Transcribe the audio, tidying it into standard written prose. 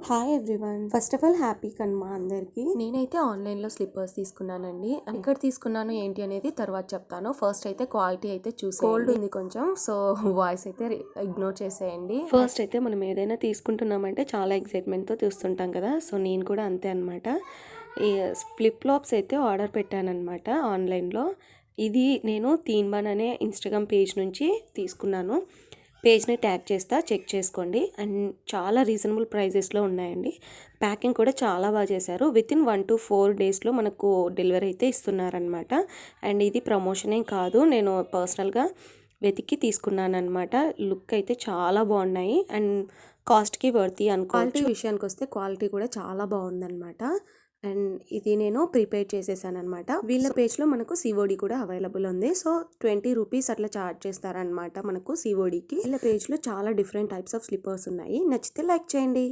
Hi everyone, first of all happy Kanuma అందరికీ. నేనైతే ఆన్లైన్లో స్లిప్పర్స్ తీసుకున్నానండి. ఎక్కడ తీసుకున్నాను ఏంటి అనేది తర్వాత చెప్తాను. ఫస్ట్ అయితే క్వాలిటీ అయితే కోల్డ్ ఉంది కొంచెం, సో వాయిస్ అయితే ఇగ్నోర్ చేసేయండి. ఫస్ట్ అయితే మనం ఏదైనా తీసుకుంటున్నామంటే చాలా ఎక్సైట్మెంట్తో చూస్తుంటాం కదా, సో నేను కూడా అంతే అనమాట. ఈ ఫ్లిప్ ఫ్లాప్స్ అయితే ఆర్డర్ పెట్టానమాట ఆన్లైన్లో. ఇది నేను తీన్ బన్ అనే ఇన్స్టాగ్రామ్ పేజ్ నుంచి తీసుకున్నాను. పేజ్ని ట్యాగ్ చేస్తా, చెక్ చేసుకోండి. అండ్ చాలా రీజనబుల్ ప్రైజెస్లో ఉన్నాయండి. ప్యాకింగ్ కూడా చాలా బాగా చేశారు. వితిన్ 1 to 4 డేస్లో మనకు డెలివరీ అయితే ఇస్తున్నారనమాట. అండ్ ఇది ప్రమోషన్ ఏం కాదు, నేను పర్సనల్గా వెతికి తీసుకున్నాను అనమాట. లుక్ అయితే చాలా బాగున్నాయి అండ్ కాస్ట్కి వర్తీ అనుకోవచ్చు. క్వాలిటీ విషయానికి వస్తే క్వాలిటీ కూడా చాలా బాగుందన్నమాట. అండ్ ఇది నేను ప్రిపేర్ చేసేసాను అనమాట. వీళ్ళ పేజ్లో మనకు సిఓడి కూడా అవైలబుల్ ఉంది. సో 20 రూపీస్ అట్లా ఛార్జ్ చేస్తారనమాట మనకు సిఓడికి. వీళ్ళ పేజ్లో చాలా డిఫరెంట్ టైప్స్ ఆఫ్ స్లిప్పర్స్ ఉన్నాయి. నచ్చితే లైక్ చేయండి.